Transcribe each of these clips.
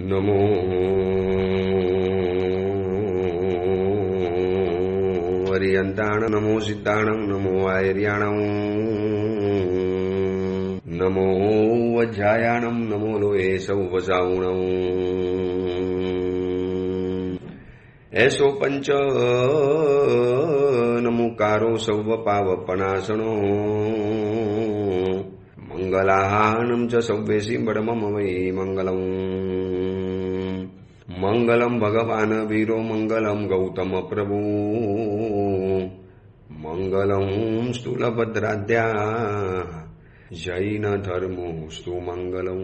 નમો હરિયંતાણ નમો સિદ્ધાણં નમો આયર્યાણં નમો વજ્જાયાણં નમો લોહે સૌવસાઉણં એસો પંચ નમુકારો સૌવ પાવપનાશનો મંગલાહાનં ચ સૌવેસી બડમમ વૈ મંગલમ મંગલમ ભગવાન વીરો મંગલમ ગૌતમ પ્રભુ મંગલમ સ્થૂલભદ્રાદ્યા જૈન ધર્મોસ્તુ મંગલમ.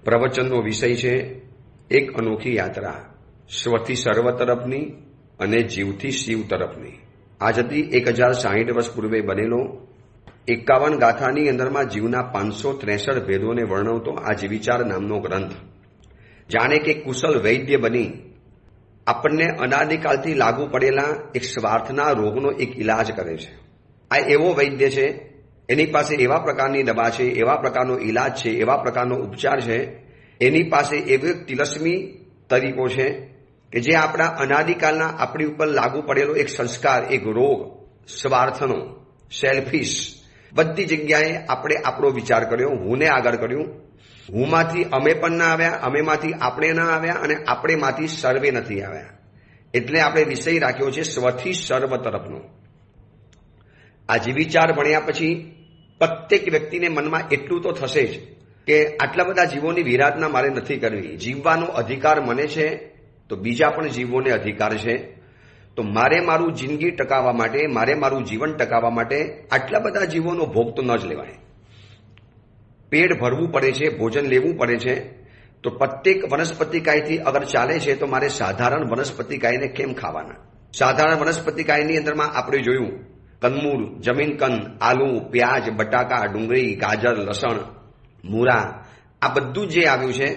પ્રવચનનો વિષય છે એક અનોખી યાત્રા, સ્વથી સર્વ તરફની અને જીવથી શિવ તરફની. આજ હતી 1060 વર્ષ પૂર્વે બનેલો 51 ગાથાની અંદરમાં જીવના 563 ભેદોને વર્ણવતો આ જીવિચાર નામનો ગ્રંથ. જાણે કે કુશલ વૈદ્ય બની આપણને અનાદિકાળથી લાગુ પડેલા એક સ્વાર્થના રોગનો એક ઇલાજ કરે છે. આ એવો વૈદ્ય છે, એની પાસે એવા પ્રકારની દવા છે, એવા પ્રકારનો ઇલાજ છે, એવા પ્રકારનો ઉપચાર છે, એની પાસે એવો તિલસ્મી તરીકો છે કે જે આપણા અનાદિકાળના આપણી ઉપર લાગુ પડેલો એક સંસ્કાર, એક રોગ, સ્વાર્થનો, સેલ્ફિશ, બધી જગ્યાએ આપણે આપણો વિચાર કર્યો, હુંને આગળ કર્યું. હુંમાંથી અમે પણ ના આવ્યા, અમેમાંથી આપણે ના આવ્યા અને આપણેમાંથી સર્વે નથી આવ્યા. એટલે આપણે વિષય રાખ્યો છે સ્વથી સર્વ તરફનો. આ જીવિચાર ભણ્યા પછી પ્રત્યેક વ્યક્તિને મનમાં એટલું તો થશે જ કે આટલા બધા જીવોની વિરાધના મારે નથી કરવી. જીવવાનો અધિકાર મને છે તો બીજા પણ જીવોને અધિકાર છે. તો મારે મારું જિંદગી ટકાવવા માટે, મારે મારું જીવન ટકાવવા માટે આટલા બધા જીવોનો ભોગ તો ન જ લેવાય. પેટ ભરવું પડે છે, ભોજન લેવું પડે છે. તો પ્રત્યેક વનસ્પતિકાયથી અગર ચાલે છે તો મારે સાધારણ વનસ્પતિકાયને કેમ ખાવાના? સાધારણ વનસ્પતિકાયની અંદરમાં આપણે જોયું કંદમૂળ, જમીન કંદ, આલુ, પ્યાજ, બટાકા, ડુંગળી, ગાજર, લસણ, મૂળા, આ બધું જે આવ્યું છે,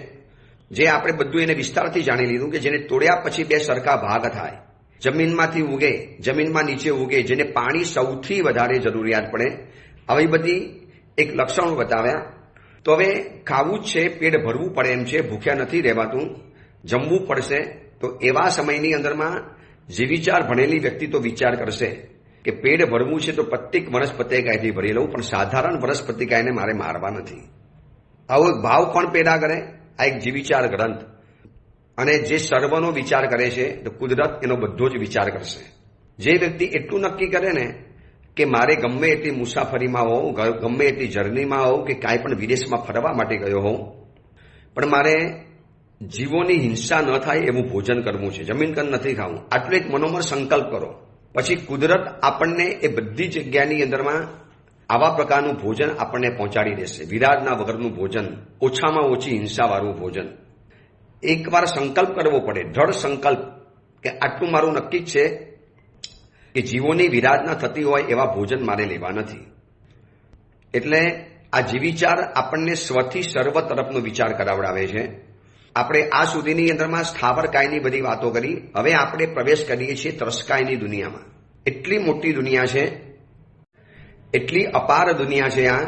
જે આપણે બધું એને વિસ્તારથી જાણી લીધું કે જેને તોડ્યા પછી બે સરખા ભાગ થાય, જમીનમાંથી ઉગે, જમીનમાં નીચે ઉગે, જેને પાણી સૌથી વધારે જરૂરિયાત પડે, આવી બધી એક લક્ષણો બતાવ્યા. તો હવે ખાવું જ છે, પેટ ભરવું પડે એમ છે, ભૂખ્યા નથી રહેવાતું, જમવું પડશે. તો એવા સમયની અંદરમાં જે વિચાર ભણેલી વ્યક્તિ તો વિચાર કરશે કે પેટ ભરવું છે તો પ્રત્યેક વનસ્પતિકાયથી ભરી લઉં, પણ સાધારણ વનસ્પતિકાયને મારે મારવા નથી. આવો એક ભાવ કોણ પેદા કરે? આ એક જીવિચાર ગ્રંથ. અને જે સર્વનો વિચાર કરે છે તો કુદરત એનો બધો જ વિચાર કરશે. જે વ્યક્તિ એટલું નક્કી કરે ને કે મારે ગમે એટલી મુસાફરીમાં હોઉં, ગમે એટલી જર્નીમાં હોઉં કે કાંઈ પણ વિદેશમાં ફરવા માટે ગયો હોઉં, પણ મારે જીવોની હિંસા ન થાય એવું ભોજન કરવું છે, જમીન કંદ નથી ખાવું, આટલો એક મનોમન સંકલ્પ કરો. પછી કુદરત આપણને એ બધી જગ્યાની અંદરમાં આવા પ્રકારનું ભોજન આપણને પહોંચાડી દેશે. વિરાધના વગરનું ભોજન, ઓછામાં ઓછી હિંસાવાળું ભોજન. એકવાર સંકલ્પ કરવો પડે, દ્રઢ સંકલ્પ કે આટલું મારું નક્કી જ છે કે જીવોની વિરાધના થતી હોય એવા ભોજન મારે લેવા નથી. એટલે આ જીવિચાર આપણને સ્વથી સર્વ તરફનો વિચાર કરાવડાવે છે. આપણે આ સુધીની અંદરમાં સ્થાવર કાયની બધી વાતો કરી. હવે આપણે પ્રવેશ કરીએ છીએ ત્રસ્કાયની દુનિયામાં. એટલી મોટી દુનિયા છે, એટલી અપાર દુનિયા છે આ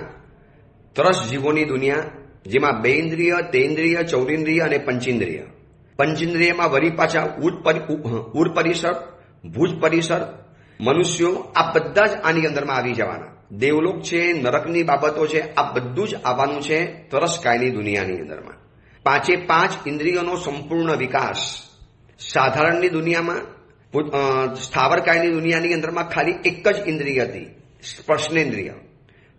ત્રસ જીવોની દુનિયા, જેમાં 2 ઇન્દ્રિય, તેન્દ્રિય, ચૌરિન્દ્રિય અને પંચેન્દ્રિય. પંચેન્દ્રિયમાં વળી પાછા ઉર પરિસર, ભુજ પરિસર, મનુષ્યો, આ બધા જ આની અંદરમાં આવી જવાના. દેવલોક છે, નરકની બાબતો છે, આ બધું જ આવવાનું છે તરસકાયની દુનિયાની અંદરમાં. 5 ઇન્દ્રિયોનો સંપૂર્ણ વિકાસ. સાધારણની દુનિયામાં, સ્થાવરકાયની દુનિયાની અંદરમાં ખાલી એક જ ઇન્દ્રિય હતી, સ્પર્શનેન્દ્રિય.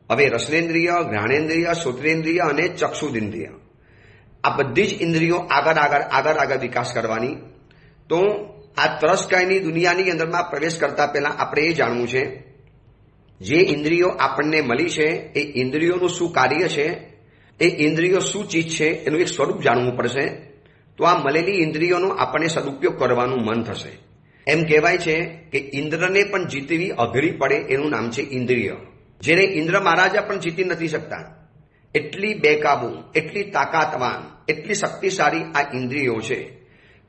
હવે રસનેન્દ્રિય, ઘ્રાણેન્દ્રિય, શ્રોત્રેન્દ્રિય અને ચક્ષુદેન્દ્રિય, આ બધી જ ઇન્દ્રિયો આગળ વિકાસ કરવાની. તો આ ત્રસકાયની દુનિયાની અંદરમાં પ્રવેશ કરતા પહેલા આપણે એ જાણવું છે જે ઇન્દ્રિયો આપણને મળી છે એ ઇન્દ્રિયોનું શું કાર્ય છે, એ ઇન્દ્રિયો શું ચીજ છે, એનું એક સ્વરૂપ જાણવું પડશે. તો આ મળેલી ઇન્દ્રિયોનો આપણને સદુપયોગ કરવાનું મન થશે. એમ કહેવાય છે કે ઇન્દ્રને પણ જીતવી અઘરી પડે એનું નામ છે ઇન્દ્રિય. જેને ઇન્દ્ર મહારાજા પણ જીતી નથી શકતા, એટલી બેકાબુ, એટલી તાકાતવાન, એટલી શક્તિશાળી આ ઇન્દ્રિયો છે.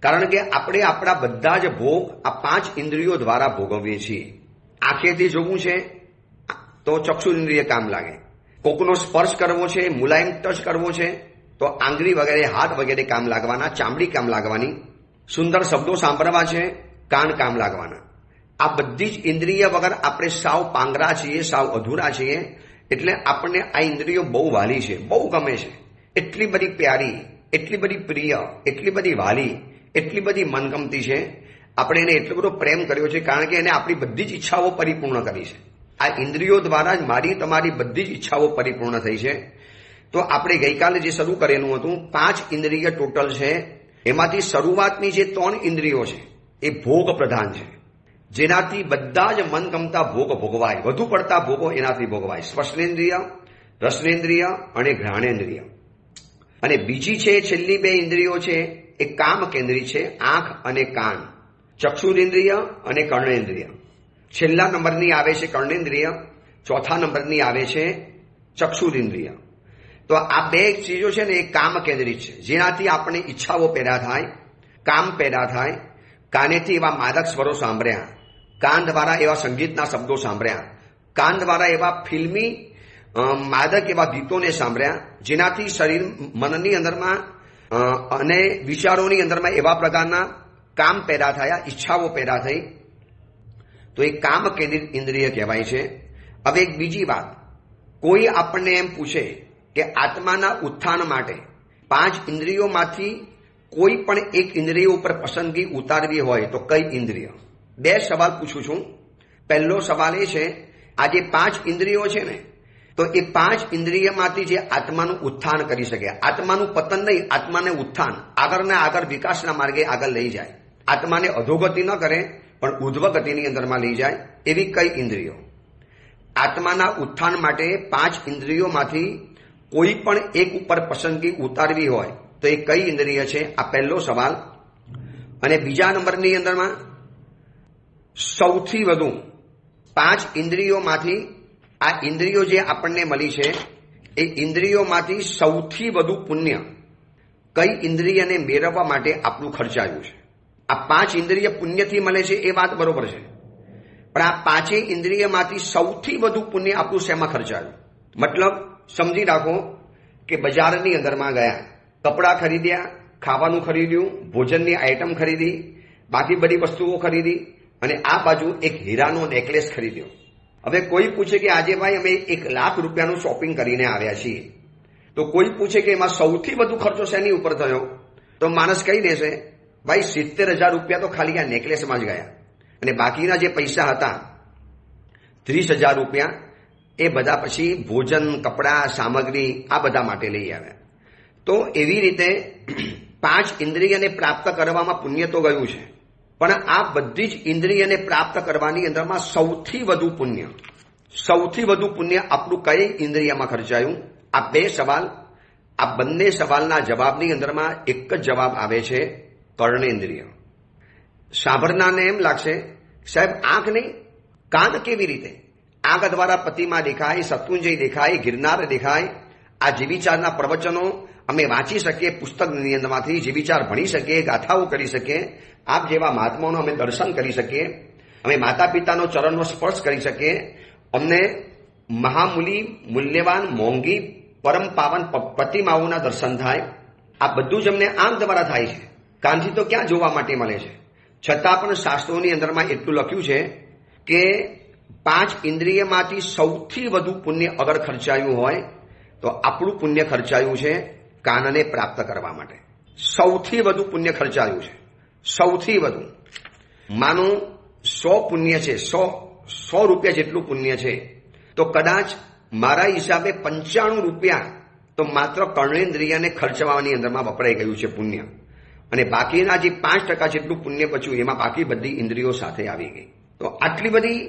કારણ કે આપણે આપણા બધા જ ભોગ આ 5 ઇન્દ્રિયો દ્વારા ભોગવીએ છીએ. આંખેથી જોવું છે તો ચક્ષુ ઇન્દ્રિય કામ લાગે, કોકનો સ્પર્શ કરવો છે, મુલાયમ ટચ કરવો છે તો આંગળી વગેરે, હાથ વગેરે કામ લાગવાના, ચામડી કામ લાગવાની, સુંદર શબ્દો સાંભળવા છે, કાન કામ લાગવાના. આ બધી જ ઇન્દ્રિય વગર આપણે સાવ પાંગરા છીએ, સાવ અધૂરા છીએ. એટલે આપણને આ ઇન્દ્રિયો બહુ વાલી છે, બહુ ગમે છે, એટલી બધી પ્યારી, એટલી બધી પ્રિય, એટલી બધી વાલી, એટલી બધી મનગમતી છે. આપણે એને એટલો બધો પ્રેમ કર્યો છે કારણ કે એને આપણી બધી જ ઈચ્છાઓ પરિપૂર્ણ કરી છે. આ ઇન્દ્રિયો દ્વારા જ મારી તમારી બધી જ ઈચ્છાઓ પરિપૂર્ણ થઈ છે. તો આપણે ગઈકાલે જે શરૂ કરેલું હતું, 5 ઇન્દ્રિય ટોટલ છે. એમાંથી શરૂઆતની જે 3 ઇન્દ્રિયો છે એ ભોગ પ્રધાન છે, જેનાથી બધા જ મનગમતા ભોગ ભોગવાય, વધુ પડતા ભોગો એનાથી ભોગવાય. સ્પર્શેન્દ્રિય, રસનેન્દ્રિય અને ઘ્રાણેન્દ્રિય. અને બીજી છે છેલ્લી 2 ઇન્દ્રિયો છે એ કામ કેન્દ્રી છે, આંખ અને કાન. ચક્ષુરેન્દ્રિય અને કર્ણેન્દ્રિય. છેલ્લા નંબરની આવે છે કર્ણેન્દ્રિય, ચોથા નંબરની આવે છે ચક્ષુરેન્દ્રિય. તો આ 2 ચીજો છે ને એ કામ કેન્દ્રિત છે, જેનાથી આપણે ઈચ્છાઓ પેદા થાય, કામ પેદા થાય. કાનેથી એવા માદક સ્વરો સાંભળ્યા, કાન દ્વારા એવા સંગીતના શબ્દો સાંભળ્યા, કાન દ્વારા એવા ફિલ્મી માદક એવા ગીતોને સાંભળ્યા, જેનાથી શરીર મનની અંદરમાં અને વિચારોની અંદરમાં એવા પ્રકારના કામ પેદા થયા, ઈચ્છાઓ પેદા થઈ. તો એ કામ કેન્દ્રિત ઇન્દ્રિય કહેવાય છે. હવે એક બીજી વાત, કોઈ આપણને એમ પૂછે કે આત્માના ઉત્થાન માટે 5 ઇન્દ્રિયોમાંથી કોઈ પણ એક ઇન્દ્રિય ઉપર પસંદગી ઉતારવી હોય તો કઈ ઇન્દ્રિય? 2 સવાલ પૂછું છું. પહેલો સવાલ એ છે, આ જે 5 ઇન્દ્રિયો છે ને, તો એ 5 ઇન્દ્રિયમાંથી જે આત્માનું ઉત્થાન કરી શકે, આત્માનું પતન નહીં, આત્માને ઉત્થાન, આગળને આગળ વિકાસના માર્ગે આગળ લઈ જાય, આત્માને અધોગતિ ન કરે પણ ઉર્ધ્વગતિની અંદરમાં લઈ જાય, એવી કઈ ઇન્દ્રિયો? આત્માના ઉત્થાન માટે 5 ઇન્દ્રિયોમાંથી કોઈ પણ એક ઉપર પસંદગી ઉતારવી હોય તો એ કઈ ઇન્દ્રિય છે? આ પહેલો સવાલ. અને બીજા નંબરની અંદરમાં સૌથી વધુ 5 ઇન્દ્રિયોમાંથી, આ ઇન્દ્રિયો જે આપણને મળી છે એ ઇન્દ્રિયોમાંથી સૌથી વધુ પુણ્ય કઈ ઇન્દ્રિયને મેળવવા માટે આપણું ખર્ચાયું છે? આ 5 ઇન્દ્રિય પુણ્યથી મળે છે એ વાત બરોબર છે, પણ આ 5 ઇન્દ્રિયમાંથી સૌથી વધુ પુણ્ય આપણું શેમાં ખર્ચાયું? મતલબ સમજી રાખો કે બજારની અંદરમાં ગયા, કપડાં ખરીદ્યા, ખાવાનું ખરીદ્યું, ભોજનની આઈટમ ખરીદી, બાકી બધી વસ્તુઓ ખરીદી, અને આ બાજુ એક હીરાનો નેકલેસ ખરીદ્યો. હવે કોઈ પૂછે કે આજે ભાઈ અમે 1 લાખ રૂપિયાનું શોપિંગ કરીને આવ્યા છીએ, તો કોઈ પૂછે કે એમાં સૌથી વધુ ખર્ચો શેની ઉપર થયો? તો માણસ કહી દેશે ભાઈ 70,000 રૂપિયા તો ખાલી આ નેકલેસમાં જ ગયા, અને બાકીના જે પૈસા હતા 30,000 રૂપિયા એ બધા પછી ભોજન, કપડાં, સામગ્રી આ બધા માટે લઈ આવ્યા. તો એવી રીતે 5 ઇન્દ્રિયને પ્રાપ્ત કરવામાં પુણ્ય તો ગયું છે, પણ આ બધી જ ઇન્દ્રિયને પ્રાપ્ત કરવાની અંદરમાં સૌથી વધુ પુણ્ય આપણું કઈ ઇન્દ્રિયમાં ખર્ચાયું? આ 2 સવાલ, આ બંને સવાલના જવાબની અંદરમાં એક જ જવાબ આવે છે, કર્ણેન્દ્રિય. સાંભળનારને એમ લાગશે સાહેબ આંખ નહીં, કાન કેવી રીતે? આંખ દ્વારા પ્રતિમા દેખાય, શત્રુંજય દેખાય, ગિરનાર દેખાય. આ જીવિચારના પ્રવચનો અમે વાંચી શકીએ પુસ્તકની અંદરમાંથી, જીવિચાર ભણી શકીએ, ગાથાઓ કરી શકીએ, આપ જેવા મહાત્માઓનો અમે દર્શન કરી શકીએ, અમે માતા પિતાનો ચરણનો સ્પર્શ કરી શકીએ, અમને મહામૂલી, મૂલ્યવાન, મોંઘી, પરમ પાવન પ્રતિમાઓના દર્શન થાય. આ બધું જ અમને આંખ દ્વારા થાય છે, કાનથી તો ક્યાં જોવા માટે મળે છે. છતાં પણ શાસ્ત્રોની અંદરમાં એટલું લખ્યું છે કે 5 ઇન્દ્રિયમાંથી સૌથી વધુ પુણ્ય અગર ખર્ચાયું હોય તો આપણું પુણ્ય ખર્ચાયું છે કાનને પ્રાપ્ત કરવા માટે. સૌથી વધુ પુણ્ય ખર્ચાયું છે, સૌથી વધુ. માનો 100 પુણ્ય છે, 100 રૂપિયા જેટલું પુણ્ય છે, તો કદાચ મારા હિસાબે 95 રૂપિયા તો માત્ર કર્ણેન્દ્રિયને ખર્ચવાની અંદરમાં વપરાઈ ગયું છે પુણ્ય, અને બાકીના જે 5% જેટલું પુણ્ય બચ્યું એમાં બાકી બધી ઇન્દ્રિયો સાથે આવી ગઈ. તો આટલી બધી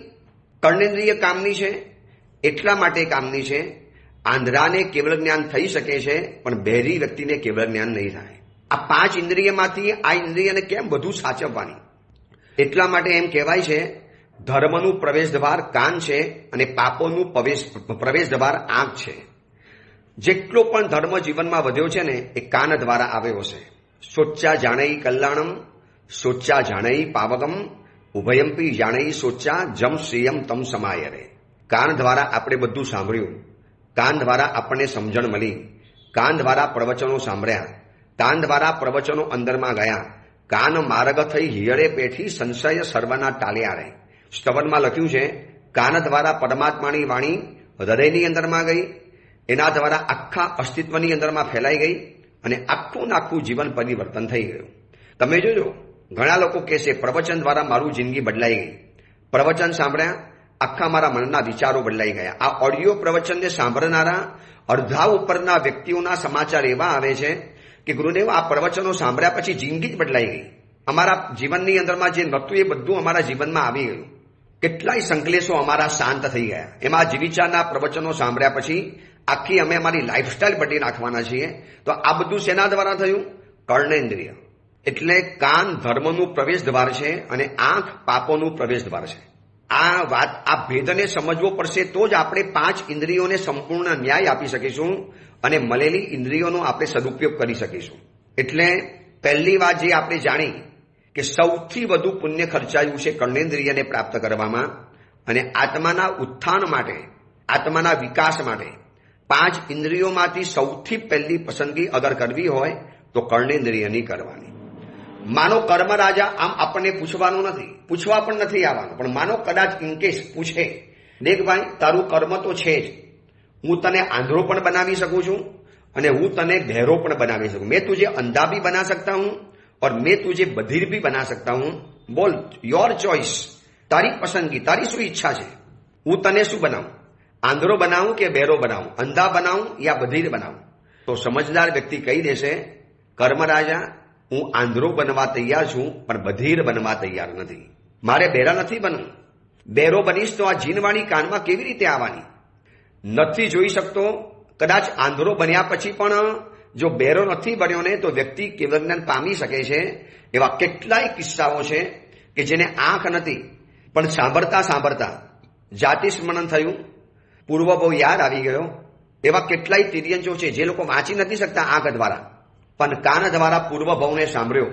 કર્ણેન્દ્રિય કામની છે, એટલા માટે કામની છે. આંધળાને કેવળ જ્ઞાન થઈ શકે છે, પણ બહેરી વ્યક્તિને કેવળ જ્ઞાન નહીં થાય. આ 5 ઇન્દ્રિયમાંથી આ ઇન્દ્રિયને કેમ બધું સાચવવાની? એટલા માટે એમ કહેવાય છે ધર્મનું પ્રવેશ દ્વાર કાન છે અને પાપોનું પ્રવેશ દ્વાર આંખ છે. જેટલો પણ ધર્મ જીવનમાં વધ્યો છે ને એ કાન દ્વારા આવ્યો છે. સોચ્ચા જાણઈ કલ્યાણમ, સોચ્ચા જાણઈ પાવગમ, ઉભયંપી જાણઈ સોચ્ચા જમ શ્રેયમ તમ સમાય રે. કાન દ્વારા આપણે બધું સાંભળ્યું, કાન દ્વારા આપણને સમજણ મળી, કાન દ્વારા પ્રવચનો સાંભળ્યા, કાન દ્વારા પ્રવચનો અંદરમાં ગયા, કાન માર્ગ થઈ હિયળે પેઠી સંશય સર્વના ટાલ્યા રહે. સ્તવનમાં લખ્યું છે કાન દ્વારા પરમાત્માની વાણી હૃદયની અંદરમાં ગઈ, એના દ્વારા આખા અસ્તિત્વની અંદરમાં ફેલાઈ ગઈ અને આખું આખું જીવન પરિવર્તન થઈ ગયું. તમે જોજો, ઘણા લોકો કહેશે પ્રવચન દ્વારા મારું જિંદગી બદલાઈ ગઈ, પ્રવચન સાંભળ્યા આખા મારા મનના વિચારો બદલાઈ ગયા. આ ઓડિયો પ્રવચનને સાંભળનારા અડધા ઉપરના વ્યક્તિઓના સમાચાર એવા આવે છે કે ગુરુદેવ આ પ્રવચનો સાંભળ્યા પછી જિંદગી જ બદલાઈ ગઈ, અમારા જીવનની અંદરમાં જે નહોતું એ બધું અમારા જીવનમાં આવી ગયું, કેટલાય સંકલેશો અમારા શાંત થઈ ગયા. એમાં જીવિચાના પ્રવચનો સાંભળ્યા પછી આખી અમે અમારી લાઈફસ્ટાઈલ બદલી નાખવાના છીએ. તો આ બધું શેના દ્વારા થયું? કર્ણેન્દ્રિય. એટલે કાન ધર્મનું પ્રવેશ દ્વાર છે અને આંખ પાપોનું પ્રવેશ દ્વાર છે. આ વાત, આ ભેદને સમજવો પડશે તો જ આપણે 5 ઇન્દ્રિયોને સંપૂર્ણ ન્યાય આપી શકીશું અને મળેલી ઇન્દ્રિયોનો આપણે સદુપયોગ કરી શકીશું. એટલે પહેલી વાત જે આપણે જાણી કે સૌથી વધુ પુણ્ય ખર્ચાયું છે કર્ણેન્દ્રિયને પ્રાપ્ત કરવામાં, અને આત્માના ઉત્થાન માટે, આત્માના વિકાસ માટે 5 ઇન્દ્રિયોમાંથી સૌથી પહેલી પસંદગી અગર કરવી હોય તો કર્ણેન્દ્રિયની કરવાની. માનો કર્મ રાજા આમ આપણને પૂછવાનું નથી, પૂછવા પણ નથી આવવાનું, પણ માનો કદાચ ઇનકેસ પૂછે, દેખ ભાઈ તારું કર્મ તો છે જ, હું તને આંધળો પણ બનાવી શકું છું અને હું તને બહેરો પણ બનાવી શકું, મેં તુझे અંધા भी बना सकता हूं और मैं तुझे बधिर भी बना सकता हूं, बोल योर चॉइस, તારી પસંદગી, તારી શું ઈચ્છા છે, હું તને શું બનાવું, આંધળો બનાવું કે બહેરો બનાવું, અંધા બનાવું યા બધિર બનાવું? તો સમજદાર વ્યક્તિ કહી દેશે કર્મ રાજા હું આંધળો બનવા તૈયાર છું પણ બધિર બનવા તૈયાર નથી, મારે બહેરા નથી બનવું. બહેરો બનીશ તો આ જીનવાણી કાનમાં કેવી રીતે આવવાની? નથી જોઈ શકતો. કદાચ આંધળો બન્યા પછી પણ જો બહેરો નથી બન્યો ને તો વ્યક્તિ કેવલ જ્ઞાન પામી શકે છે. એવા કેટલાય કિસ્સાઓ છે કે જેને આંખ નથી પણ સાંભળતા સાંભળતા જાતિ સ્મરણ થયું, પૂર્વભાવ યાદ આવી ગયો. એવા કેટલાય તિર્યંજો છે જે લોકો વાંચી નથી શકતા આંખ દ્વારા, પણ કાન દ્વારા પૂર્વભાવને સાંભળ્યો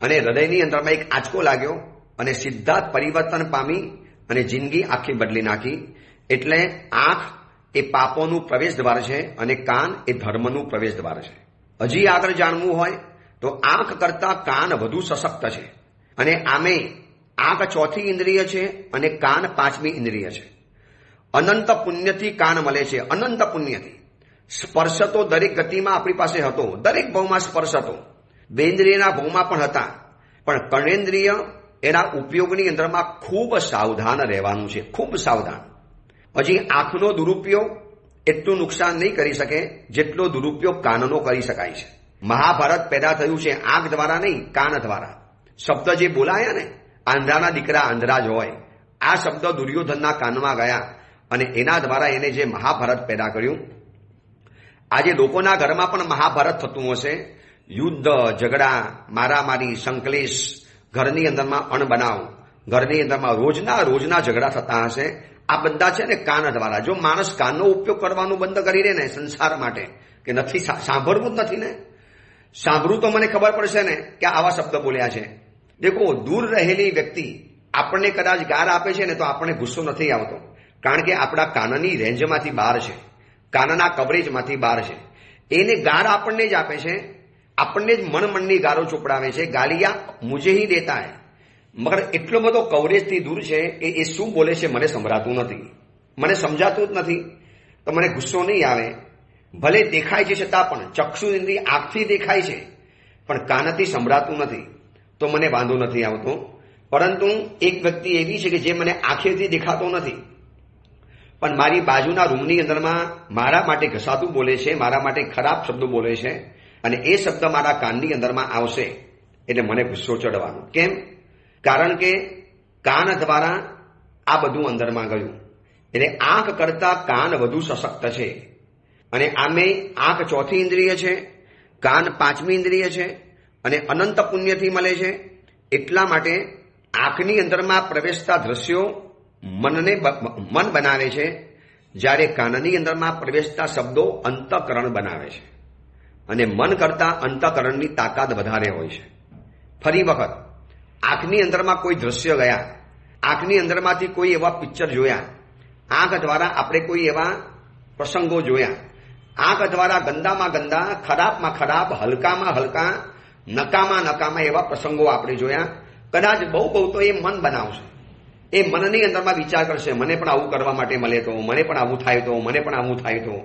અને હૃદયની અંદરમાં એક આંચકો લાગ્યો અને સીધા પરિવર્તન પામી અને જિંદગી આખી બદલી નાખી. એટલે આંખ એ પાપોનું પ્રવેશ દ્વાર છે અને કાન એ ધર્મનું પ્રવેશ દ્વાર છે. હજી આગળ જાણવું હોય તો આંખ કરતા કાન વધુ સશક્ત છે, અને આમે આંખ 4થી ઇન્દ્રિય છે અને કાન 5મી ઇન્દ્રિય છે. અનંત પુણ્યથી કાન મળે છે, અનંત પુણ્યથી. સ્પર્શ તો દરેક ગતિમાં આપણી પાસે હતો, દરેક ભાવમાં સ્પર્શ હતો, બેન્દ્રિયના ભાવમાં પણ હતા, પણ કર્ણેન્દ્રિય એના ઉપયોગની અંદરમાં ખૂબ સાવધાન રહેવાનું છે, ખૂબ સાવધાન. હજી આંખનો દુરુપયોગ એટલું નુકસાન નહીં કરી શકે જેટલો દુરુપયોગ કાનનો કરી શકાય છે. મહાભારત પેદા થયું છે આંખ દ્વારા નહીં, કાન દ્વારા. શબ્દ જે બોલાયા ને, આંધળાના દીકરા આંધળા જ હોય, આ શબ્દ દુર્યોધનના કાનમાં ગયા અને એના દ્વારા એને જે મહાભારત પેદા કર્યું. આજે લોકોના ઘરમાં પણ મહાભારત થતું હશે, યુદ્ધ, ઝઘડા, મારામારી, સંકલેશ, ઘરની અંદરમાં અણબનાવ, ઘરની અંદરમાં રોજના ઝઘડા થતા હશે. આ બધા છે ને કાન દ્વારા. જો માણસ કાનનો ઉપયોગ કરવાનું બંધ કરી દે ને સંસાર માટે, કે નથી સાંભળવું જ નથી ને, સાંભળવું તો મને ખબર પડશે ને કે આવા શબ્દ બોલ્યા છે. દેખો, દૂર રહેલી વ્યક્તિ આપણને કદાચ ગાર આપે છે ને તો આપણને ગુસ્સો નથી આવતો, કારણ કે આપણા કાનની રેન્જમાંથી બહાર છે, કાનના કવરેજમાંથી બહાર છે. એને ગાર આપણને જ આપે છે, આપણને જ મનની ગારો ચોપડાવે છે. ગાલિયા મુझे ही देता है, મગર એટલો બધો કવરેજથી દૂર છે કે એ શું બોલે છે મને સંભળાતું નથી, મને સમજાતું જ નથી. તો મને ગુસ્સો નહીં આવે, ભલે દેખાય છે છતાં પણ ચક્ષુ ઇન્દ્રિય આંખથી દેખાય છે પણ કાનથી સંભળાતું નથી, તો મને વાંધો નથી આવતો. પરંતુ એક વ્યક્તિ એવી છે કે જે મને આંખેથી દેખાતો નથી પણ મારી બાજુના રૂમની અંદરમાં મારા માટે ઘસાતું બોલે છે, મારા માટે ખરાબ શબ્દો બોલે છે, અને એ શબ્દ મારા કાનની અંદરમાં આવશે એટલે મને ગુસ્સો ચડવાનો. કેમ? કારણ કે કાન દ્વારા આ બધું અંદરમાં ગયું. એટલે આંખ કરતા કાન વધુ સશક્ત છે, અને આમે આંખ 4થી ઇન્દ્રિય છે, કાન 5મી ઇન્દ્રિય છે, અને અનંત પુણ્યથી મળે છે. એટલા માટે આંખની અંદરમાં પ્રવેશતા દ્રશ્યો મન બનાવે છે, જ્યારે કાનની અંદરમાં પ્રવેશતા શબ્દો અંતઃકરણ બનાવે છે, અને મન કરતા અંતઃકરણની તાકાત વધારે હોય છે. ફરી વખત, આંખની અંદરમાં કોઈ દ્રશ્ય ગયા, આંખની અંદરમાંથી કોઈ એવા પિક્ચર જોયા, આંખ દ્વારા આપણે કોઈ એવા પ્રસંગો જોયા, આંખ દ્વારા ગંદામાં ગંદા, ખરાબમાં ખરાબ, હલકામાં હલકા, નકામાં નકામાં એવા પ્રસંગો આપણે જોયા. કદાચ બહુ બહુ તો એ મન બનાવશે. એ મનની અંદરમાં વિચાર કરશે, મને પણ આવું કરવા માટે મળે તો, મને પણ આવું થાય તો, મને પણ આવું થાય તો.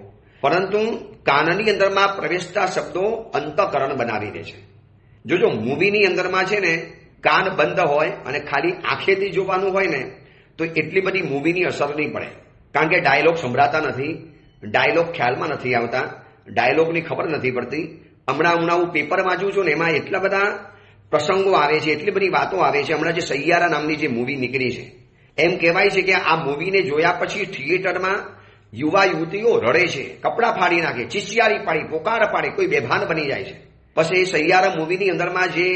પરંતુ કાનની અંદરમાં પ્રવેશતા શબ્દો અંતઃકરણ બનાવી દે છે. જો મૂવીની અંદરમાં છે ને કાન બંધ હોય અને ખાલી આંખેથી જોવાનું હોય ને તો એટલી બધી મૂવીની અસર નહીં પડે. કારણ કે ડાયલોગ સંભળાતા નથી, ડાયલોગ ખ્યાલમાં નથી આવતા, ડાયલોગની ખબર નથી પડતી. હમણાં હું પેપર વાંચું છું ને એમાં એટલા બધા પ્રસંગો આવે છે, એટલી બધી વાતો આવે છે. હમણાં જે સૈયારા નામની જે મૂવી નીકળી છે, એમ કહેવાય છે કે આ મૂવીને જોયા પછી થિયેટરમાં યુવા યુવતીઓ રડે છે, કપડાં ફાડી નાખે, ચિચિયારી પાડી, પોકાર પાડે, કોઈ બેભાન બની જાય છે. પછી એ સૈયારા મૂવીની અંદરમાં જે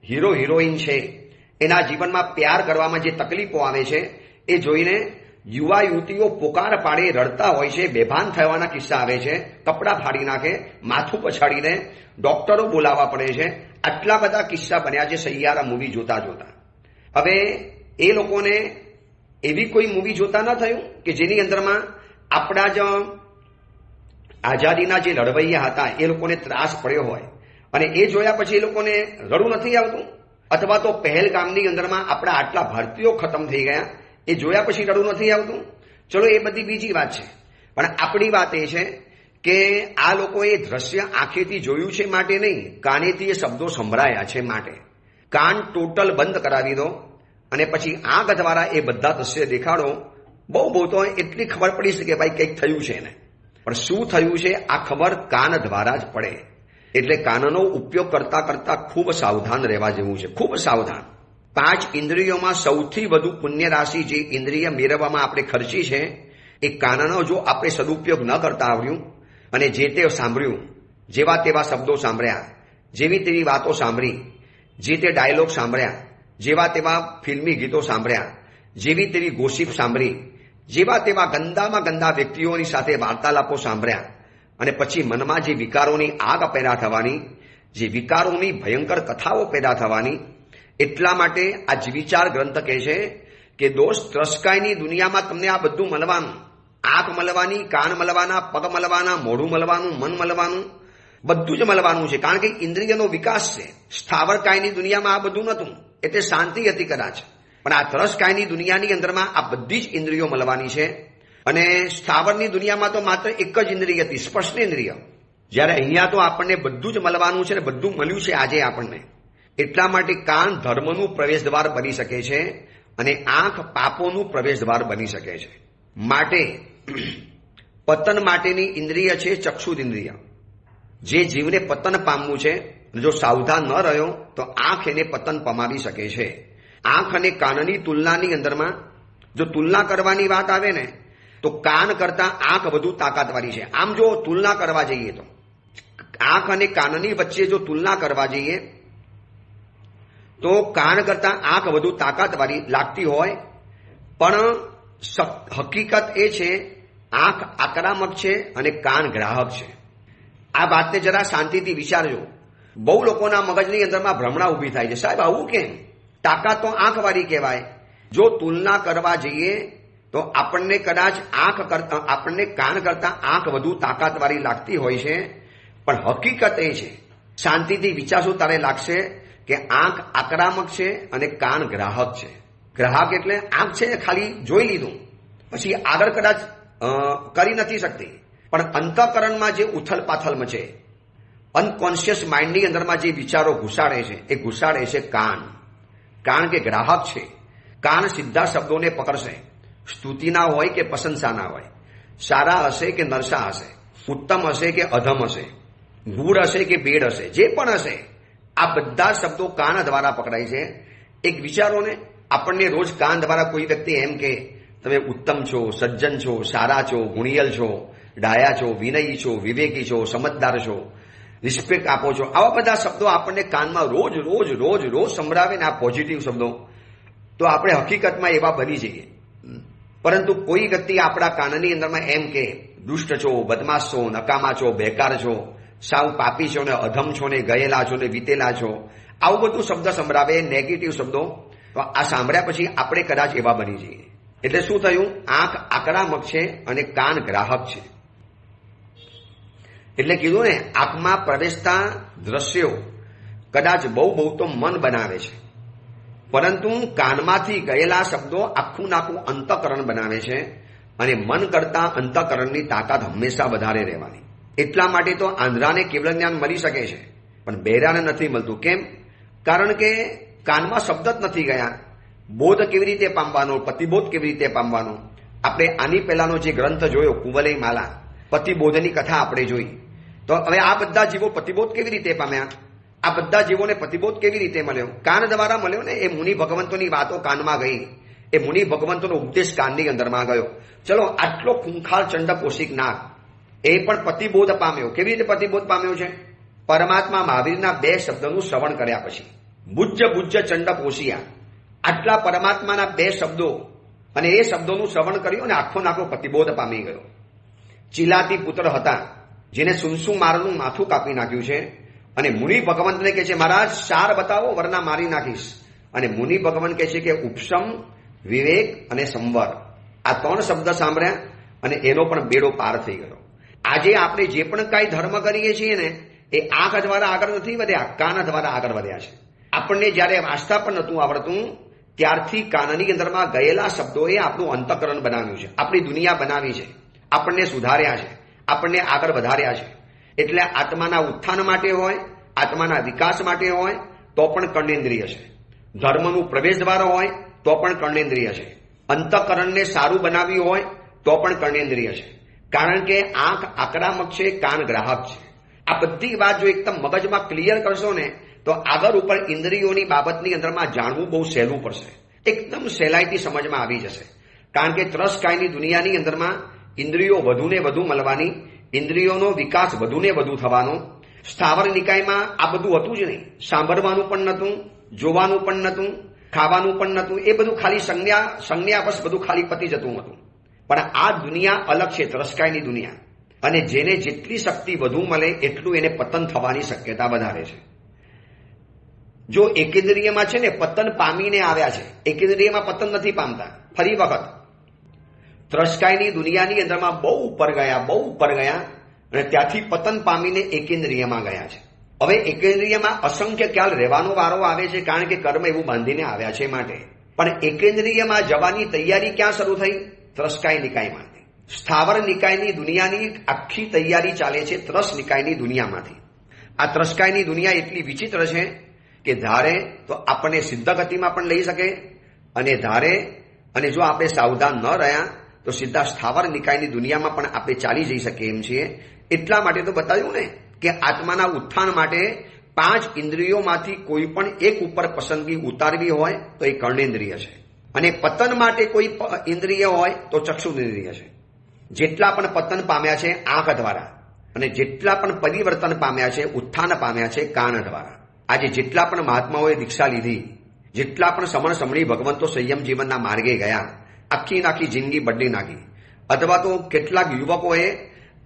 હીરો હિરોઈન છે એના જીવનમાં પ્યાર કરવામાં જે તકલીફો આવે છે એ જોઈને યુવા યુવતીઓ પોકાર પાડે, રડતા હોય છે, બેભાન થવાના કિસ્સા આવે છે, કપડાં ફાડી નાખે, માથું પછાડીને ડોક્ટરો બોલાવવા પડે છે. આટલા બધા કિસ્સા બન્યા છે સૈયારા મૂવી જોતા જોતા. હવે એ લોકોને એવી કોઈ મૂવી જોતા ન થયું કે જેની અંદરમાં આપણા જ આઝાદીના જે લડવૈયા હતા એ લોકોને ત્રાસ પડ્યો હોય અને એ જોયા પછી એ લોકોને રડવું નથી આવતું? અથવા તો પહેલગામની અંદરમાં આપણા આટલા ભારતીયો ખતમ થઈ ગયા એ જોયા પછી રડવું નથી આવતું? ચલો એ બધી બીજી વાત છે, પણ આપણી વાત એ છે કે આ લોકોએ દ્રશ્ય આંખેથી જોયું છે માટે નહીં, કાનેથી એ શબ્દો સંભળાયા છે માટે. કાન ટોટલ બંધ કરાવી દો અને પછી આંખ દ્વારા એ બધા દ્રશ્ય દેખાડો. બહુ તો એટલી ખબર પડી શકે ભાઈ કંઈક થયું છે ને, પણ શું થયું છે આ ખબર કાન દ્વારા જ પડે. એટલે કાનનો ઉપયોગ કરતા કરતા ખૂબ સાવધાન રહેવા જેવું છે, ખૂબ સાવધાન. 5 ઇન્દ્રિયોમાં સૌથી વધુ પુણ્ય રાશિ જે ઇન્દ્રિય મેળવવામાં આપણે ખર્ચી છે એ કાનનો જો આપણે સદુપયોગ ન કરતા આવડ્યું અને જે તે સાંભળ્યું, જેવા તેવા શબ્દો સાંભળ્યા, જેવી તેવી વાતો સાંભળી, જે તે ડાયલોગ સાંભળ્યા, જેવા તેવા ફિલ્મી ગીતો સાંભળ્યા, જેવી તેવી ગોસિપ સાંભળી, જેવા તેવા ગંદામાં ગંદા વ્યક્તિઓની સાથે વાર્તાલાપો સાંભળ્યા અને પછી મનમાં જે વિકારોની આગ પેદા થવાની, જે વિકારોની ભયંકર કથાઓ પેદા થવાની. એટલા માટે આ જ વિચાર ગ્રંથ કહે છે કે દોસ્ત ત્રસ્કાઈની દુનિયામાં તમને આ બધું મળવાનું, આંખ મળવાની, કાન મળવાના, પગ મળવાના, મોઢું મળવાનું, મન મળવાનું, બધું જ મળવાનું છે. કારણ કે ઇન્દ્રિયનો વિકાસ છે. સ્થાવર કાયની દુનિયામાં આ બધું નહોતું, એટલે શાંતિ હતી કદાચ, પણ આ ત્રસ્કાયની દુનિયાની અંદરમાં આ બધી જ ઇન્દ્રિયો મળવાની છે. અને સ્થાવરની દુનિયામાં તો માત્ર એક જ ઇન્દ્રિય હતી, સ્પર્શેન્દ્રિય. જ્યારે અહીંયા તો આપણને બધું જ મળવાનું છે ને બધું મળ્યું છે આજે આપણને. એટલા માટે કાન ધર્મનું પ્રવેશ દ્વાર બની શકે છે અને આંખ પાપોનું પ્રવેશ દ્વાર બની શકે છે. માટે પતન માટેની ઇન્દ્રિય છે ચક્ષુરિન્દ્રિય. જે જીવને પતન પામવું છે, જો સાવધાન ન રહ્યો તો આંખ એને પતન પમાવી શકે છે. આંખ અને કાનની તુલનાની અંદરમાં જો તુલના કરવાની વાત આવે ને તો કાન કરતા આંખ વધુ તાકાતવાળી છે. આમ જો તુલના કરવા જઈએ તો આંખ અને કાનની વચ્ચે જો તુલના કરવા જઈએ તો કાન કરતા આંખ વધુ તાકાતવાળી લાગતી હોય, પણ હકીકત એ છે આંખ આક્રમક છે અને કાન ગ્રાહક છે. આ વાતને જરા શાંતિથી વિચારજો. બહુ લોકોના મગજની અંદરમાં ભ્રમણા ઊભી થાય છે, સાહેબ આવું કેમ? તાકાત તો આંખવાળી કહેવાય. જો તુલના કરવા જઈએ તો આપણને કદાચ આપણને કાન કરતા આંખ વધુ તાકાતવાળી લાગતી હોય છે, પણ હકીકત એ છે, શાંતિથી વિચારશું તારે લાગશે કે આંખ આક્રમક છે અને કાન ગ્રાહક છે. ગ્રાહક એટલે આંખ છે ખાલી જોઈ લીધું પછી આગળ કદાચ કરી નથી શકતી, પણ અંતઃકરણમાં જે ઉથલ પાથલ મચે, અનકોન્શિયસ માઇન્ડની અંદરમાં જે વિચારો ઘુસાડે છે એ ઘુસાડે છે કાન. કારણ કે ગ્રાહક છે. કાન સીધા શબ્દોને પકડશે, સ્તુતિના હોય કે પ્રશંસાના હોય, સારા હશે કે નરસા હશે, ઉત્તમ હશે કે અધમ હશે, ગુડ હશે કે ભેડ હશે, જે પણ હશે આ બધા શબ્દો કાન દ્વારા પકડાય છે. એક વિચારો ને, આપણને રોજ કાન દ્વારા કોઈ વ્યક્તિ એમ કે તમે ઉત્તમ છો, સજ્જન છો, સારા છો, ગુણિયલ છો, ડાયા છો, વિનયી છો, વિવેકી છો, સમજદાર છો, રિસ્પેક્ટ આપો છો, આવા બધા શબ્દો આપણને કાનમાં રોજ રોજ રોજ રોજ સંભળાવે ને આ પોઝિટિવ શબ્દો, તો આપણે હકીકતમાં એવા બની જઈએ. પરંતુ કોઈ વ્યક્તિ આપણા કાનની અંદરમાં એમ કે દુષ્ટ છો, બદમાશ છો, નકામા છો, બેકાર છો, સાવ પાપી છો ને અધમ છો ને ગયેલા છો ને વીતેલા છો, આવું બધું શબ્દ સંભળાવે, નેગેટિવ શબ્દો, તો આ સાંભળ્યા પછી આપણે કદાચ એવા બની જઈએ. એટલે શું થયું? આંખ આક્રમક છે અને કાન ગ્રાહક છે. એટલે કીધું ને, આંખમાં પ્રવેશતા દ્રશ્યો કદાચ બહુ તો મન બનાવે છે, પરંતુ કાનમાંથી ગયેલા શબ્દો આખું નાખું અંતઃકરણ બનાવે છે, અને મન કરતા અંતઃકરણની તાકાત હંમેશા વધારે રહેવાની. એટલા માટે તો આંધળાને કેવળ જ્ઞાન મળી શકે છે, પણ બહેરાને નથી મળતું. કેમ? કારણ કે કાનમાં શબ્દ જ નથી ગયા. બોધ કેવી રીતે પામવાનો, પતિબોધ કેવી રીતે પામવાનો? આપણે આની પહેલાનો જે ગ્રંથ જોયો, કુવલય માલા, પતિબોધની કથા આપણે જોઈ. તો હવે આ બધા જીવો પતિબોધ કેવી રીતે પામ્યા? આ બધા જીવોને પતિબોધ કેવી રીતે મળ્યો? કાન દ્વારા મળ્યો ને. એ મુનિ ભગવંતોની વાતો કાનમાં ગઈ, એ મુનિ ભગવંતોનો ઉપદેશ કાનની અંદરમાં ગયો. ચલો, આટલો ખૂંખાર ચંડકોશિક નાગ એ પણ પતિબોધ પામ્યો. કેવી રીતે પતિબોધ પામ્યો છે? પરમાત્મા મહાવીરના 2 શબ્દનું શ્રવણ કર્યા પછી. બુજ્જ ચંડકોશિયા, આટલા પરમાત્માના 2 શબ્દો, અને એ શબ્દોનું શ્રવણ કર્યું અને આખો નાખો પતિબોધ પામી ગયો. ચિલાતી પુત્ર હતા, જેને સુનસુ મારનું માથું કાપી નાખ્યું છે, અને મુનિ ભગવંતને કહે છે, મહારાજ સાર બતાવો, વરના મારી નાખીશ. અને મુનિ ભગવંત કહે છે કે ઉપશમ, વિવેક અને સંવર, આ 3 શબ્દ સાંભળ્યા અને એનો પણ બેડો પાર થઈ ગયો. આજે આપણે જે પણ કાંઈ ધર્મ કરીએ છીએ ને, એ આંખ દ્વારા આગળ નથી વધ્યા, કાન દ્વારા આગળ વધ્યા છે. આપણને જ્યારે વાંચતા પણ નહોતું આવડતું, ત્યારથી કાનની અંદરમાં ગયેલા શબ્દોએ આપણું અંતઃકરણ બનાવ્યું છે, આપણી દુનિયા બનાવી છે, આપણને સુધાર્યા છે, આપણને આગળ વધાર્યા છે. એટલે આત્માના ઉત્થાન માટે હોય, આત્માના વિકાસ માટે હોય તો પણ કર્ણેન્દ્રિય છે. ધર્મનું પ્રવેશ દ્વાર હોય તો પણ કર્ણેન્દ્રિય છે. અંતઃકરણને સારું બનાવ્યું હોય તો પણ કર્ણેન્દ્રિય છે. કારણ કે આંખ આક્રામક છે, કાન ગ્રાહક છે. આ બધી વાત જો એકદમ મગજમાં ક્લિયર કરશો ને, તો આગળ ઉપર ઇન્દ્રિયોની બાબતની અંદરમાં જાણવું બહુ સહેલું પડશે. એકદમ સહેલાઈથી સમજમાં આવી જશે. કારણ કે ત્રસકાયની દુનિયાની અંદરમાં ઇન્દ્રિયો વધુને વધુ મળવાની, ઇન્દ્રિયોનો વિકાસ વધુને વધુ થવાનો. સ્થાવર નિકાયમાં આ બધું હતું જ નહીં. સાંભળવાનું પણ નહોતું, જોવાનું પણ નહોતું, ખાવાનું પણ નહોતું. એ બધું ખાલી સંજ્ઞા બસ બધું ખાલી પતી જતું હતું. પણ આ દુનિયા અલગ છે, ત્રસકાયની દુનિયા. અને જેને જેટલી શક્તિ વધુ મળે એટલું એને પતન થવાની શક્યતા વધારે છે. જો એકેન્દ્રિયમાં છે ને, પતન પામીને આવ્યા છે, એકેન્દ્રિયમાં પતન નથી પામતા. ફરી વખત ત્રસકાયની દુનિયાની અંદરમાં બહુ ઉપર ગયા અને ત્યાંથી પતન પામીને એકેન્દ્રિયમાં ગયા છે. હવે એકેન્દ્રિયમાં અસંખ્ય કાળ રહેવાનો વારો આવે છે, કારણ કે કર્મ એવું બાંધીને આવ્યા છે માટે. પણ એકેન્દ્રિયમાં જવાની તૈયારી ક્યાં શરૂ થઈ? ત્રસકાય નિકાયમાંથી. સ્થાવર નિકાયની દુનિયાની આખી તૈયારી ચાલે છે ત્રસ નિકાયની દુનિયામાંથી. આ ત્રસકાયની દુનિયા એટલી વિચિત્ર છે કે ધારે તો આપણને સિદ્ધ ગતિમાં પણ લઈ શકે, અને ધારે અને જો આપણે સાવધાન ન રહ્યા તો સીધા સ્થાવર નિકાયની દુનિયામાં પણ આપણે ચાલી જઈ શકીએ એમ છીએ. એટલા માટે તો બતાવ્યું ને કે આત્માના ઉત્થાન માટે 5 ઇન્દ્રિયોમાંથી કોઈ પણ એક ઉપર પસંદગી ઉતારવી હોય તો એ કર્ણેન્દ્રિય છે, અને પતન માટે કોઈ ઇન્દ્રિય હોય તો ચક્ષુઇન્દ્રિય છે. જેટલા પણ પતન પામ્યા છે આંખ દ્વારા, અને જેટલા પણ પરિવર્તન પામ્યા છે, ઉત્થાન પામ્યા છે કાન દ્વારા. આજે જેટલા પણ મહાત્માઓએ દીક્ષા લીધી, જેટલા પણ સમણ સમણી ભગવંતો સંયમ જીવનના માર્ગે ગયા, આખી નાખી જિંદગી બદલી નાખી, અથવા તો કેટલાક યુવકોએ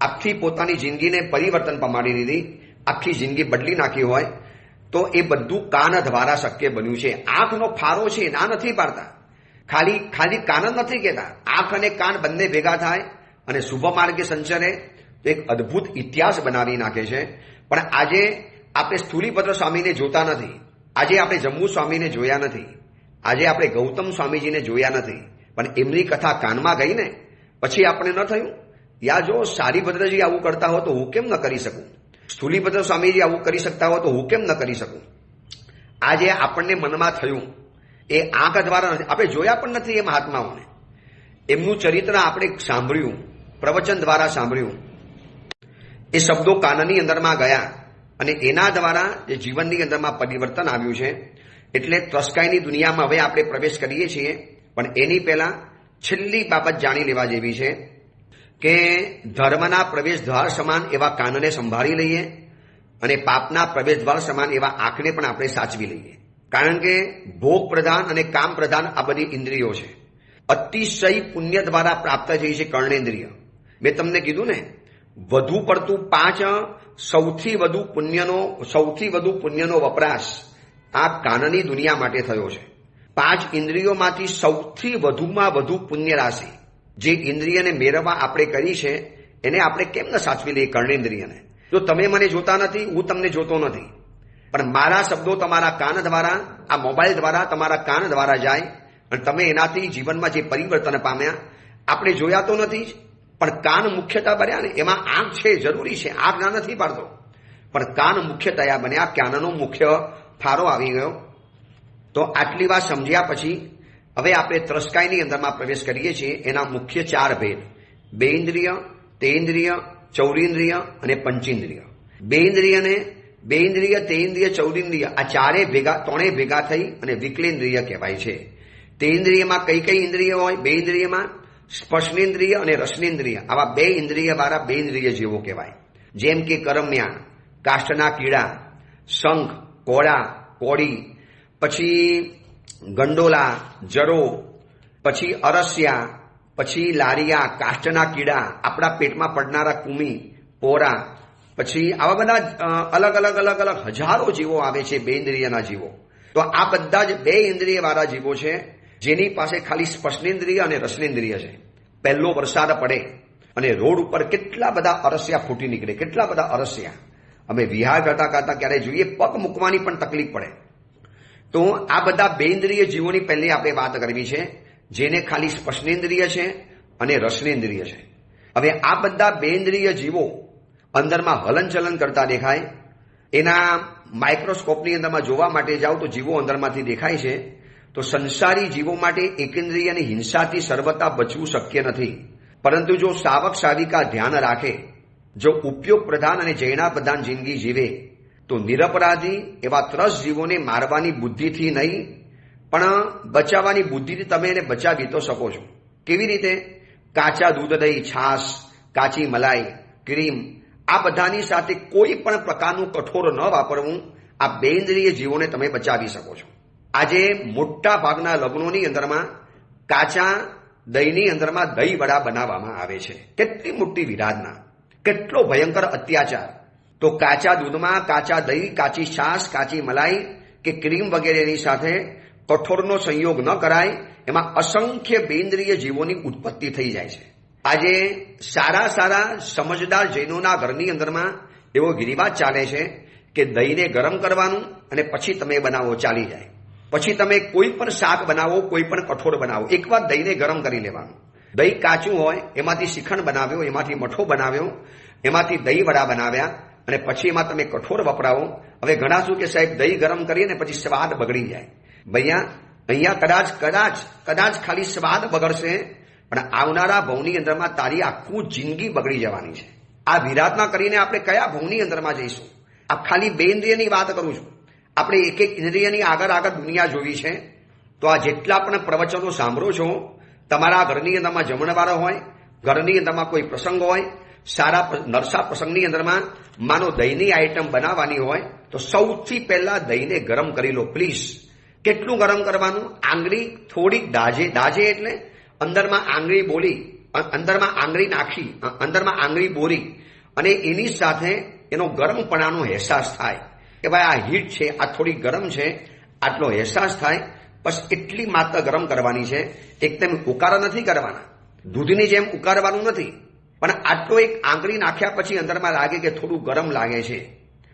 આખી પોતાની જિંદગીને પરિવર્તન પમાડી દીધી, આખી જિંદગી બદલી નાખી હોય, તો એ બધું કાન દ્વારા શક્ય બન્યું છે. આંખનો ફારો છે, ના નથી પાડતા. ખાલી કાન જ નથી કહેતા, આંખ અને કાન બંને ભેગા થાય અને શુભ માર્ગે સંચરે તો એક અદ્ભુત ઇતિહાસ બનાવી નાખે છે. પણ આજે આપણે સ્થૂલીપત્ર સ્વામીને જોતા નથી, આજે આપણે જમ્મુ સ્વામીને જોયા નથી, આજે આપણે ગૌતમ સ્વામીજીને જોયા નથી. પણ એમની કથા કાનમાં ગઈ ને પછી આપણે ન થયું, યા જો સારીભદ્રજી આવું કરતા હો તો હું કેમ ન કરી શકું? સ્થૂલીભદ્ર સ્વામીજી આવું કરી શકતા હોય તો હું કેમ ન કરી શકું? આજે આપણને મનમાં થયું, એ આંખ દ્વારા નથી, આપણે જોયા પણ નથી એ મહાત્માઓને. એમનું ચરિત્ર આપણે સાંભળ્યું, પ્રવચન દ્વારા સાંભળ્યું, એ શબ્દો કાનની અંદરમાં ગયા, અને એના દ્વારા જે જીવનની અંદરમાં પરિવર્તન આવ્યું છે. એટલે ત્રસકાયની દુનિયામાં હવે આપણે પ્રવેશ કરીએ છીએ. પણ એની પહેલા છેલ્લી બાબત જાણી લેવા જેવી છે કે ધર્મના પ્રવેશ દ્વાર સમાન એવા કાનને સંભાળી લઈએ, અને પાપના પ્રવેશ દ્વાર સમાન એવા આંખને પણ આપણે સાચવી લઈએ. કારણ કે ભોગ પ્રધાન અને કામ પ્રધાન આ બધી ઇન્દ્રિયો છે. અતિશય પુણ્ય દ્વારા પ્રાપ્ત થઈ છે કર્ણેન્દ્રિય. મેં તમને કીધું ને, વધુ પડતું 5 સૌથી વધુ પુણ્યનો વપરાશ આ કાનની દુનિયા માટે થયો છે. 5 ઇન્દ્રિયોમાંથી સૌથી વધુમાં વધુ પુણ્ય રાશિ જે ઇન્દ્રિયને મેળવવા આપણે કરી છે, એને આપણે કેમ ન સાચવી લઈએ કર્ણેન્દ્રિયને? જો તમે મને જોતા નથી, હું તમને જોતો નથી, પણ મારા શબ્દો તમારા કાન દ્વારા, આ મોબાઈલ દ્વારા, તમારા કાન દ્વારા જાય અને તમે એનાથી જીવનમાં જે પરિવર્તન પામ્યા આપણે જોયા તો નથી, પણ કાન મુખ્યતા બન્યા ને. એમાં આંખ છે, જરૂરી છે, આંખ ના નથી પાડતો, પણ કાન મુખ્યતયા બન્યા. કાનનો મુખ્ય ફારો આવી ગયો. તો આટલી વાત સમજ્યા પછી હવે આપણે ત્રસ્કાઈની અંદરમાં પ્રવેશ કરીએ છીએ. એના મુખ્ય 4 ભેદ: બેઇન્દ્રિય, તેઇન્દ્રિય, ચૌરિન્દ્રિય અને પંચેન્દ્રિય. બેઇન્દ્રિય, તેઇન્દ્રિય, ચૌરિન્દ્રિય આ ત્રણે ભેગા થઈ અને વિકલેન્દ્રિય કહેવાય છે. તેઇન્દ્રિયમાં કઈ ઇન્દ્રિય હોય? બેઇન્દ્રિયમાં સ્પર્શનેન્દ્રિય અને રસનેન્દ્રિય, આવા 2 ઇન્દ્રિય વાળા બેઇન્દ્રિય જેવો કહેવાય. જેમ કે કરમ્યા, કાષ્ઠના કીડા, શંખ, કોળા, કોળી, પછી ગંડોલા, જરો, પછી અરસ્યા, પછી લારિયા, કાષ્ઠના કીડા, આપણા પેટમાં પડનારા કુમી, પોરા, પછી આવા બધા અલગ અલગ હજારો જીવો આવે છે, બેઇન્દ્રિયના જીવો. તો આ બધા જ 2 ઇન્દ્રિય વાળા જીવો છે, જેની પાસે ખાલી સ્પર્શનેન્દ્રિય અને રસનેન્દ્રિય છે. પહેલો વરસાદ પડે અને રોડ ઉપર કેટલા બધા અરસ્યા ફૂટી નીકળે, કેટલા બધા અરસ્યા. અમે વિહાર કરતા ક્યારે જોઈએ, પગ મૂકવાની પણ તકલીફ પડે. તો આ બધા બેઇન્દ્રિય જીવોની પહેલી આપણે વાત કરવી છે, જેને ખાલી સ્પર્શનેન્દ્રિય છે અને રસનેન્દ્રિય છે. હવે આ બધા બેઇન્દ્રિય જીવો અંદરમાં હલનચલન કરતા દેખાય. એના માઇક્રોસ્કોપની અંદરમાં જોવા માટે જાઓ તો જીવો અંદરમાંથી દેખાય છે. તો સંસારી જીવો માટે એકેન્દ્રિયની હિંસાથી સર્વતા બચવું શક્ય નથી. પરંતુ જો સાવક સાવિકા ધ્યાન રાખે, જો ઉપયોગ પ્રધાન અને જૈના પ્રધાન જિંદગી જીવે, તો નિરપરાધી એવા ત્રસ જીવોને મારવાની બુદ્ધિથી નહીં, પણ બચાવવાની બુદ્ધિથી તમે એને બચાવી તો શકો છો. કેવી રીતે? કાચા દૂધ, દહીં, છાશ, કાચી મલાઈ, ક્રીમ, આ બધાની સાથે કોઈ પણ પ્રકારનું કઠોર ન વાપરવું. આ બેઇન્દ્રિય જીવોને તમે બચાવી શકો છો. આજે મોટા ભાગના લગ્નોની અંદરમાં કાચા દહીંની અંદરમાં દહીં વડા બનાવવામાં આવે છે. કેટલી મોટી વિરાધના, કેટલો ભયંકર અત્યાચાર. તો કાચા દૂધમાં કાચા દહીં, કાચી છાશ, કાચી મલાઈ કે ક્રીમ વગેરેની સાથે કઠોરનો સંયોગ ન કરાય. એમાં અસંખ્ય બેઇન્દ્રિય જીવોની ઉત્પત્તિ થઈ જાય છે. આજે સારા સમજદાર જૈનોના ઘરની અંદરમાં એવો ગિરિવાજ ચાલે છે કે દહીંને ગરમ કરવાનું અને પછી તમે બનાવો, ચાલી જાય. પછી તમે કોઈ પણ શાક બનાવો, કોઈ પણ કઠોળ બનાવો, એકવાર દહીંને ગરમ કરી લેવાનું. દહીં કાચું હોય એમાંથી શ્રીખંડ બનાવ્યો, એમાંથી મઠો બનાવ્યો, એમાંથી દહીં વડા બનાવ્યા અને પછી એમાં તમે કઠોળ વપરાવો. હવે ઘણા શું કે સાહેબ દહીં ગરમ કરીએ ને પછી સ્વાદ બગડી જાય. ભૈયા અહીંયા કદાચ ખાલી સ્વાદ બગડશે, પણ આવનારા ભવની અંદરમાં તારી આખું જિંદગી બગડી જવાની છે. આ વિરાધના કરીને આપણે કયા ભવની અંદરમાં જઈશું? આ ખાલી બેઇન્દ્રિયની વાત કરું છું. આપણે એક ઇન્દ્રિયની આગળ દુનિયા જોવી છે. તો આ જેટલા પણ પ્રવચનો સાંભળો છો, તમારા ઘરની અંદરમાં જમણવારો હોય, ઘરની અંદરમાં કોઈ પ્રસંગ હોય, સારા નરસા પ્રસંગની અંદરમાં માનો દહીંની આઈટમ બનાવવાની હોય, તો સૌથી પહેલા દહીંને ગરમ કરી લો પ્લીઝ. કેટલું ગરમ કરવાનું? આંગળી થોડીક દાજે એટલે અંદરમાં આંગળી બોલી, અંદરમાં આંગળી નાખી, અંદરમાં આંગળી બોરી અને એની સાથે એનો ગરમપણાનો અહેસાસ થાય કે ભાઈ આ હીટ છે, આ થોડી ગરમ છે, આટલો અહેસાસ થાય. બસ એટલી માત્ર ગરમ કરવાની છે. એકદમ ઉકાળા નથી કરવાના, દૂધની જેમ ઉકાળવાનું નથી, પણ આટલો એક આંગળી નાખ્યા પછી અંદરમાં લાગે કે થોડું ગરમ લાગે છે.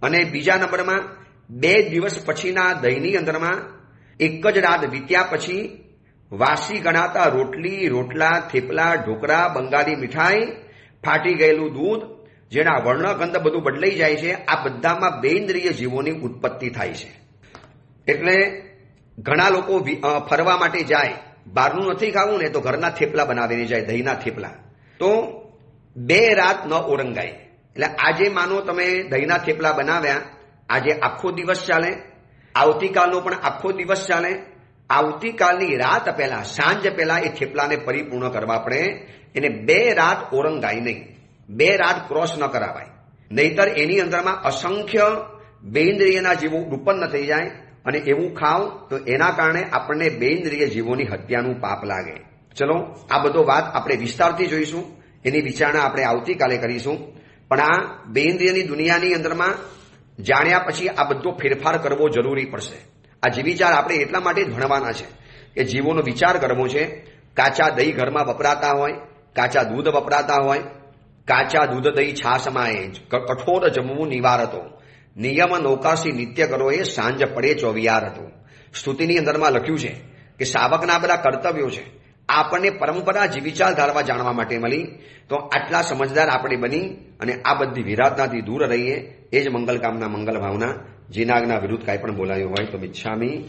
અને બીજા નંબરમાં 2 દિવસ પછીના દહીંની અંદરમાં એક જ રાત વીત્યા પછી વાસી ગણાતા રોટલી, રોટલા, થેપલા, ઢોકળા, બંગાળી મીઠાઈ, ફાટી ગયેલું દૂધ, જેના વર્ણગંધ બધું બદલાઈ જાય છે. આ બધામાં બેઇન્દ્રિય જીવોની ઉત્પત્તિ થાય છે. એટલે ઘણા લોકો ફરવા માટે જાય, બહારનું નથી ખાવું ને તો ઘરના થેપલા બનાવીને જાય, દહીંના થેપલા. તો 2 રાત ન ઓરંગાય. એટલે આજે માનો તમે દહીંના થેપલા બનાવ્યા, આજે આખો દિવસ ચાલે, આવતીકાલનો પણ આખો દિવસ ચાલે. આવતીકાલની રાત પહેલા, સાંજ પહેલા એ થેપલાને પરિપૂર્ણ કરવા પડે. એને 2 રાત ઓરંગાય નહીં, 2 રાત ક્રોસ ન કરાવાય, નહીતર એની અંદરમાં અસંખ્ય બેઇન્દ્રિયના જીવો ઉત્પન્ન થઈ જાય. અને એવું ખાવ તો એના કારણે આપણને બેઇન્દ્રિય જીવોની હત્યાનું પાપ લાગે. ચલો આ બધો વાત આપણે વિસ્તારથી જોઈશું, એની વિચારણા આપણે આવતીકાલે કરીશું. પણ આ બેઇન્દ્રિયની દુનિયાની અંદરમાં જાણ્યા પછી આ બધો ફેરફાર કરવો જરૂરી પડશે. આ જીવિચાર આપણે એટલા માટે જ ભણવાના છે કે જીવોનો વિચાર કરવો છે. કાચા દહીં ઘરમાં વપરાતા હોય, કાચા દૂધ વપરાતા હોય, કાચા દૂધ દહીં છાશમાએ કઠોર જમવું નિવારતો, નિયમ નૌકાસી નિત્ય કરો એ સાંજ પડે ચોવિયાર હતું. સ્તુતિની અંદરમાં લખ્યું છે કે સાવકના બધા કર્તવ્યો છે આપણને પરંપરા જીવિચાર ધારવા જાણવા માટે મળી. તો આટલા સમજદાર આપણે બની અને આ બધી વિરાટનાથી દૂર રહીએ, એ જ મંગલ કામના મંગલ ભાવના. જીનાગના વિરુદ્ધ કાંઈ પણ બોલાયું હોય તો મિચ્છામી.